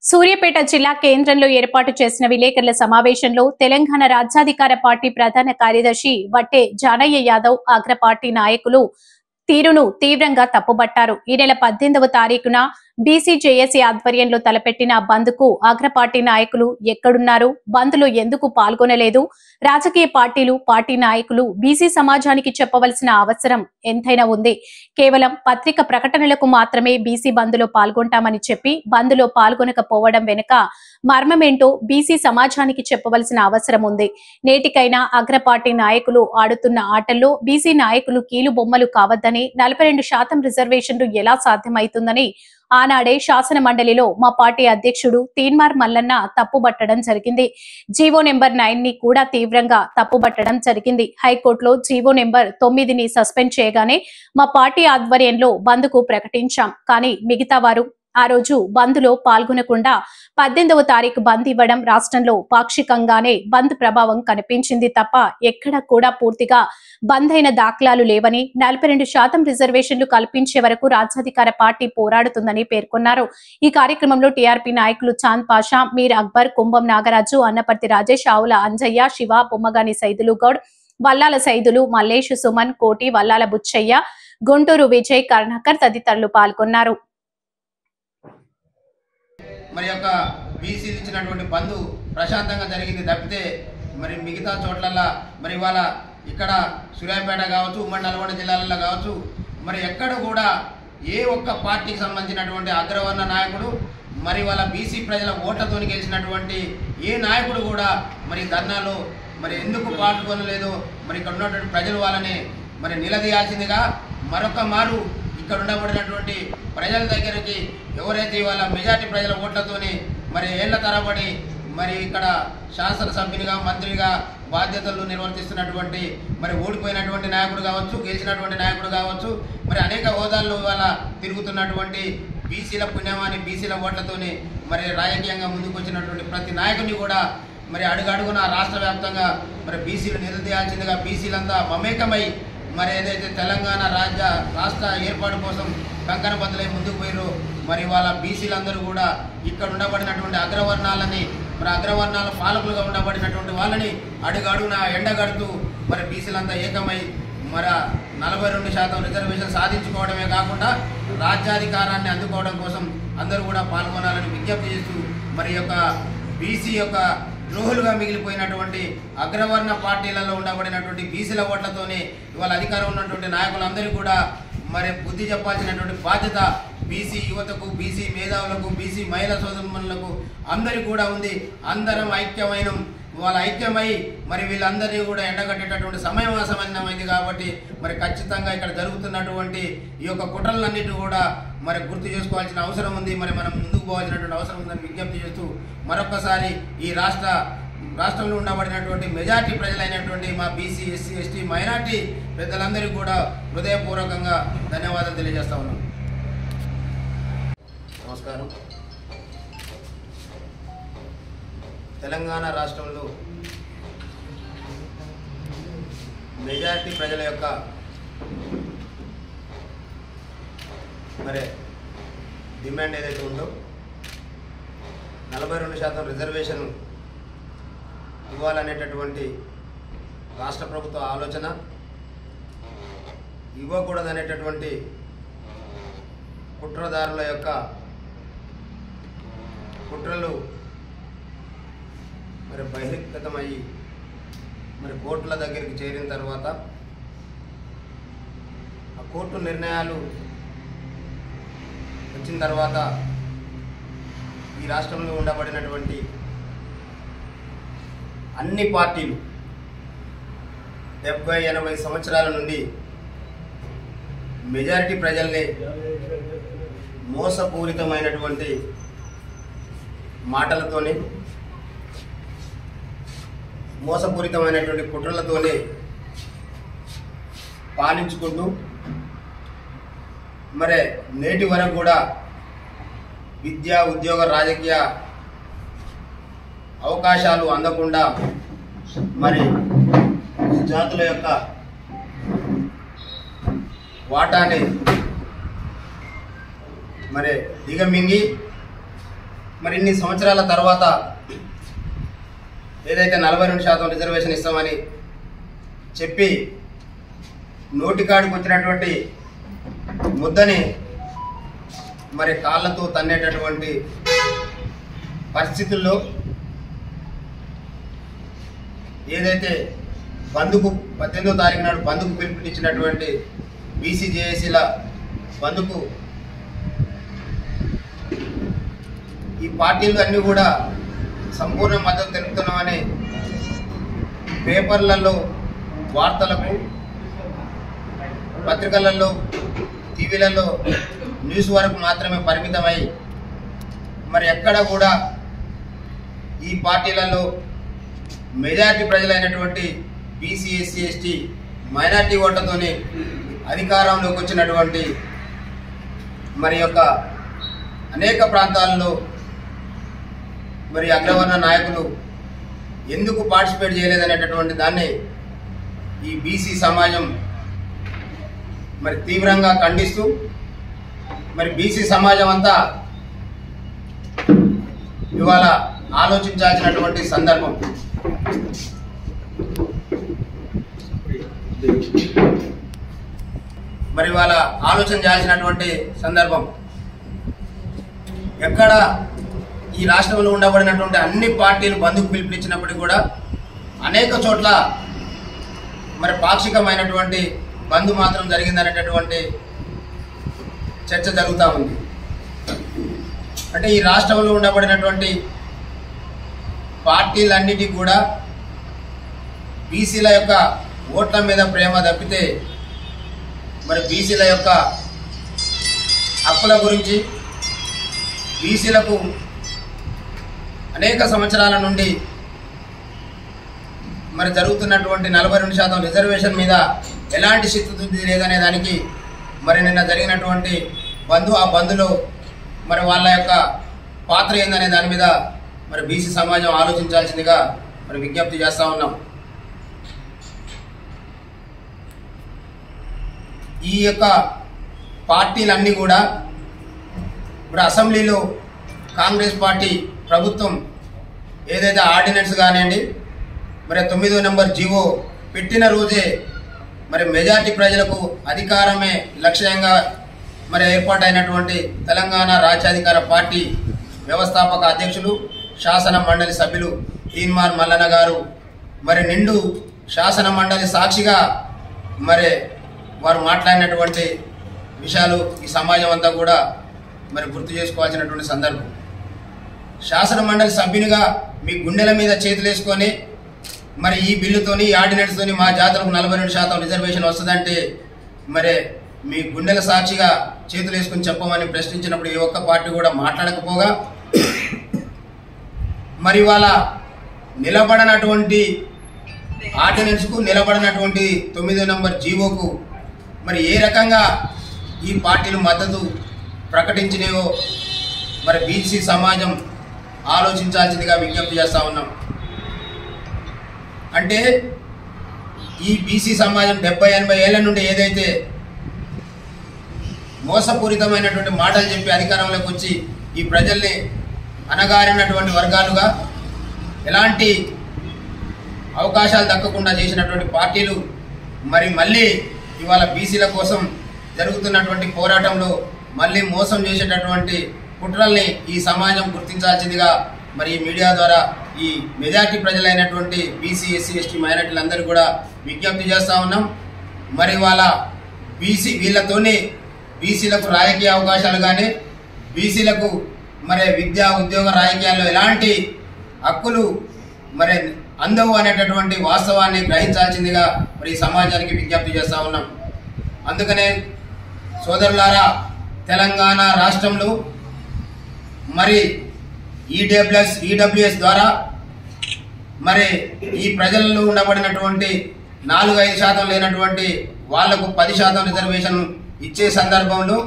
సూర్యాపేట జిల్లా కేంద్రంలో ఏర్పాటు చేసిన విలేకరుల సమావేశంలో తెలంగాణ రాజ్యాధికార పార్టీ ప్రధాన కార్యదర్శి వట్టే జానయ్య యాదవ్ అగ్ర పార్టీ నాయకులు తీరును తీవ్రంగా తప్పుబట్టారు. ఈ నెల 18వ తారీఖున బీసీజేఏసీ ఆధ్వర్యంలో తలపెట్టిన బంద్ కు అగ్రపార్టీ నాయకులు ఎక్కడున్నారు, బంద్ లో ఎందుకు పాల్గొనలేదు, రాజకీయ పార్టీలు పార్టీ నాయకులు బీసీ సమాజానికి చెప్పవలసిన అవసరం ఎంతైనా ఉంది. కేవలం పత్రిక ప్రకటనలకు మాత్రమే బీసీ బంద్ లో పాల్గొంటామని చెప్పి బంద్ లో పాల్గొనకపోవడం వెనుక మర్మమేంటో బీసీ సమాజానికి చెప్పవలసిన అవసరం ఉంది. నేటికైనా అగ్రపార్టీ నాయకులు ఆడుతున్న ఆటల్లో బీసీ నాయకులు కీలు బొమ్మలు కావద్దని, 42% రిజర్వేషన్లు ఎలా సాధ్యమవుతుందని ఆనాడే శాసన మండలిలో మా పార్టీ అధ్యక్షుడు తీన్మార్ మల్లన్న తప్పుబట్టడం జరిగింది. జీవో నెంబర్ 9 ని కూడా తీవ్రంగా తప్పుబట్టడం జరిగింది. హైకోర్టులో జీవో నెంబర్ 9ని సస్పెండ్ చేయగానే మా పార్టీ ఆధ్వర్యంలో బంద్ కు ప్రకటించాం. కానీ మిగతా వారు ఆ రోజు బంద్ లో పాల్గొనకుండా 18వ తారీఖు బంద్ ఇవ్వడం రాష్ట్రంలో పాక్షికంగానే బంద్ ప్రభావం కనిపించింది తప్ప ఎక్కడ కూడా పూర్తిగా బంద్ అయిన దాఖలాలు లేవని, 42% రిజర్వేషన్లు కల్పించే వరకు రాజ్యాధికార పార్టీ పోరాడుతుందని పేర్కొన్నారు. ఈ కార్యక్రమంలో టీఆర్పీ నాయకులు చాంద్ పాషా, మీర్ అక్బర్, కుంభం నాగరాజు, అన్నపర్తి రాజేష్, ఆవుల అంజయ్య, శివ, బొమ్మగాని సైదులు గౌడ్, వల్లాల సైదులు, మల్లేష్, సుమన్, కోటి, వల్లాల బుచ్చయ్య, గుంటూరు విజయ్, కరుణాకర్ తదితరులు పాల్గొన్నారు. మరి యొక్క బీసీలు ఇచ్చినటువంటి బంధు ప్రశాంతంగా జరిగింది తప్పితే మరి మిగతా చోట్లల్లో మరి ఇవాళ ఇక్కడ సూర్యాపేట కావచ్చు, ఉమ్మడి నల్గొండ జిల్లాలలో కావచ్చు, మరి ఎక్కడ కూడా ఏ ఒక్క పార్టీకి సంబంధించినటువంటి అగ్రవర్ణ నాయకుడు మరి వాళ్ళ బీసీ ప్రజల ఓట్లతో గెలిచినటువంటి ఏ నాయకుడు కూడా మరి ధర్నాలో మరి ఎందుకు పాల్గొనలేదు, మరి ఇక్కడ ఉన్నటువంటి ప్రజలు వాళ్ళని మరి నిలదీయాల్సిందిగా మరొక మారు ఇక్కడ ఉండబడినటువంటి ప్రజల దగ్గరికి ఎవరైతే ఇవాళ మెజార్టీ ప్రజల ఓట్లతోని మరి ఏళ్ల తరబడి మరి ఇక్కడ శాసనసభ్యునిగా, మంత్రిగా బాధ్యతలు నిర్వర్తిస్తున్నటువంటి మరి ఓడిపోయినటువంటి నాయకుడు కావచ్చు, గెలిచినటువంటి నాయకుడు కావచ్చు, మరి అనేక హోదాల్లో ఇవాళ తిరుగుతున్నటువంటి బీసీల పుణ్యమాని బీసీల ఓట్లతోని మరి రాజకీయంగా ముందుకు వచ్చినటువంటి ప్రతి నాయకుడిని కూడా మరి అడుగడుగున రాష్ట్ర వ్యాప్తంగా మరి బీసీలు నిలదీయాల్సిందిగా బీసీలంతా మమేకమై మరి ఏదైతే తెలంగాణ రాష్ట్ర ఏర్పాటు కోసం కంకణ బద్దలై ముందుకు పోయారో మరి వాళ్ళ బీసీలందరూ కూడా ఇక్కడ ఉండబడినటువంటి అగ్రవర్ణాలని మరి అగ్రవర్ణాల పాలకులుగా ఉండబడినటువంటి వాళ్ళని అడుగడుగున ఎండగడుతూ మరి బీసీలంతా ఏకమై మరి 42% రిజర్వేషన్ సాధించుకోవడమే కాకుండా రాజ్యాధికారాన్ని అందుకోవడం కోసం అందరూ కూడా పాల్గొనాలని విజ్ఞప్తి చేస్తూ మరి యొక్క బీసీ యొక్క ద్రోహులుగా మిగిలిపోయినటువంటి అగ్రవర్ణ పార్టీలలో ఉండబడినటువంటి బీసీల ఓట్లతోనే ఇవాళ అధికారం ఉన్నటువంటి నాయకులందరూ కూడా మరి బుద్ధి చెప్పాల్సినటువంటి బాధ్యత బీసీ యువతకు, బీసీ మేధావులకు, బీసీ మహిళా సోదరులకు అందరికీ కూడా ఉంది. అందరం ఐక్యమైన వాళ్ళ ఐక్యమై మరి వీళ్ళందరినీ కూడా ఎండగట్టేటటువంటి సమయం ఆసన్నమైంది కాబట్టి మరి ఖచ్చితంగా ఇక్కడ జరుగుతున్నటువంటి ఈ యొక్క కుట్రలన్నిటి కూడా మరి గుర్తు చేసుకోవాల్సిన అవసరం ఉంది. మరి మనం ముందుకు పోవాల్సినటువంటి అవసరం ఉందని విజ్ఞప్తి చేస్తూ మరొకసారి ఈ రాష్ట్రంలో ఉండబడినటువంటి మెజార్టీ ప్రజలైనటువంటి మా బీసీ, ఎస్సీ, ఎస్టీ, మైనార్టీ పెద్దలందరికీ కూడా హృదయపూర్వకంగా ధన్యవాదాలు తెలియజేస్తా ఉన్నాం. నమస్కారం. తెలంగాణ రాష్ట్రంలో మెజారిటీ ప్రజల యొక్క మరి డిమాండ్ ఏదైతే ఉందో 42% రిజర్వేషన్ ఇవ్వాలనేటటువంటి రాష్ట్ర ప్రభుత్వ ఆలోచన, ఇవ్వకూడదనేటటువంటి కుట్రదారుల యొక్క కుట్రలు మరి బహిర్గతమయ్యి మరి కోర్టుల దగ్గరికి చేరిన తర్వాత ఆ కోర్టు నిర్ణయాలు వచ్చిన తర్వాత ఈ రాష్ట్రంలో ఉండబడినటువంటి అన్ని పార్టీలు 70-80 సంవత్సరాల నుండి మెజారిటీ ప్రజల్ని మోసపూరితమైనటువంటి మాటలతోనే, మోసపూరితమైనటువంటి కుట్రలతోనే పాలించుకుంటూ మరి నేటి వరకు కూడా విద్య, ఉద్యోగ, రాజకీయ అవకాశాలు అందకుండా మరి జాతుల యొక్క వాటాని మరి దిగమింగి మరి ఇన్ని సంవత్సరాల తర్వాత ఏదైతే 42% రిజర్వేషన్ ఇస్తామని చెప్పి నోటికాడికి వచ్చినటువంటి ముద్దని మరి కాళ్ళతో తన్నేటటువంటి పరిస్థితుల్లో ఏదైతే బంధుకు 18వ తారీఖు నాడు బంధుకు పిలుపునిచ్చినటువంటి బీసీ జేఏసీల బంధుకు ఈ పార్టీలు అన్నీ కూడా సంపూర్ణ మద్దతు తెలుపుతున్నామని పేపర్లలో వార్తలకు పత్రికలలో టీవీలలో న్యూస్ వరకు మాత్రమే పరిమితమై మరి ఎక్కడ కూడా ఈ పార్టీలలో మెజారిటీ ప్రజలైనటువంటి బీసీ ఎస్సీ ఎస్టీ మైనార్టీ ఓట్లతోనే అధికారంలోకి వచ్చినటువంటి మరి యొక్క అనేక ప్రాంతాల్లో మరి అగ్రవర్ణ నాయకులు ఎందుకు పార్టిసిపేట్ చేయలేదనేటటువంటి దాన్ని ఈ బీసీ సమాజం మరి తీవ్రంగా ఖండిస్తూ మరి బీసీ సమాజం అంతా ఇవాళ ఆలోచించాల్సినటువంటి సందర్భం. మరి ఇవాళ ఆలోచన చేయాల్సినటువంటి సందర్భం. ఎక్కడ ఈ రాష్ట్రంలో ఉండబడినటువంటి అన్ని పార్టీలు బంధుకు పిలుపునిచ్చినప్పటికీ కూడా అనేక చోట్ల మరి పాక్షికమైనటువంటి బంధు మాత్రం జరిగిందనేటటువంటి చర్చ జరుగుతూ ఉంది. అంటే ఈ రాష్ట్రంలో ఉండబడినటువంటి పార్టీలన్నిటికీ కూడా బీసీల యొక్క ఓట్ల మీద ప్రేమ తప్పితే మరి బీసీల యొక్క హక్కుల గురించి బీసీలకు అనేక సంవత్సరాల నుండి మరి జరుగుతున్నటువంటి 42% రిజర్వేషన్ మీద ఎలాంటి చిత్తశుద్ధి లేదనే దానికి మరి నిన్న జరిగినటువంటి ఆ బంధులో మరి వాళ్ళ యొక్క పాత్ర ఏందనే దాని మీద మరి బీసీ సమాజం ఆలోచించాల్సిందిగా మరి విజ్ఞప్తి చేస్తూ ఉన్నాం. ఈ యొక్క పార్టీలన్నీ కూడా ఇప్పుడు అసెంబ్లీలో కాంగ్రెస్ పార్టీ ప్రభుత్వం ఏదైతే ఆర్డినెన్స్ కానివ్వండి మరి 9వ నెంబర్ జీవో పెట్టిన రోజే మరి మెజార్టీ ప్రజలకు అధికారమే లక్ష్యంగా మరి ఏర్పాటైనటువంటి తెలంగాణ రాజ్యాధికార పార్టీ వ్యవస్థాపక అధ్యక్షులు శాసన మండలి సభ్యులు తీన్మార్ మల్లన్న గారు మరి నిండు శాసన మండలి సాక్షిగా మరి వారు మాట్లాడినటువంటి విషయాలు ఈ సమాజం అంతా కూడా మరి గుర్తు చేసుకోవాల్సినటువంటి సందర్భం. శాసన మండలి సభ్యునిగా మీ గుండెల మీద చేతులు వేసుకొని మరి ఈ బిల్లుతోని ఈ ఆర్డినెన్స్తోని మా జాతులకు 42% రిజర్వేషన్ వస్తుందంటే మరి మీ గుండెల సాక్షిగా చేతులు వేసుకొని చెప్పమని ప్రశ్నించినప్పుడు ఏ ఒక్క పార్టీ కూడా మాట్లాడకపోగా మరి వాళ్ళ నిలబడినటువంటి ఆర్డినెన్స్కు నిలబడినటువంటి 9వ నెంబర్ జీవోకు మరి ఏ రకంగా ఈ పార్టీలు మద్దతు ప్రకటించినవో మరి బీసీ సమాజం ఆలోచించాల్సిందిగా విజ్ఞప్తి చేస్తూ ఉన్నాం. అంటే ఈ బీసీ సమాజం 70-80 ఏళ్ల నుండి ఏదైతే మోసపూరితమైనటువంటి మాటలు చెప్పి అధికారంలోకి వచ్చి ఈ ప్రజల్ని అనగారినటువంటి వర్గాలుగా ఎలాంటి అవకాశాలు దక్కకుండా చేసినటువంటి పార్టీలు మరి మళ్ళీ ఇవాళ బీసీల కోసం జరుగుతున్నటువంటి పోరాటంలో మళ్ళీ మోసం చేసేటటువంటి కుట్రల్ని ఈ సమాజం గుర్తించాల్సిందిగా మరి ఈ మీడియా ద్వారా ఈ మెజార్టీ ప్రజలైనటువంటి బీసీ ఎస్సీ ఎస్టీ మైనార్టీలందరూ కూడా విజ్ఞప్తి చేస్తూ ఉన్నాం. మరి వాళ్ళ వీళ్ళతోనే బీసీలకు రాజకీయ అవకాశాలు కానీ బీసీలకు మరి విద్యా ఉద్యోగ రాజకీయాల్లో ఎలాంటి హక్కులు మరి అందవు అనేటటువంటి వాస్తవాన్ని గ్రహించాల్సిందిగా మరి ఈ సమాజానికి విజ్ఞప్తి చేస్తూ ఉన్నాం. అందుకనే సోదరులారా, తెలంగాణ రాష్ట్రంలో మరి ఈడబ్ల్యూఎస్ ద్వారా మరి ఈ ప్రజల్లో ఉండబడినటువంటి 4-5% లేనటువంటి వాళ్లకు 10% రిజర్వేషన్ ఇచ్చే సందర్భంలో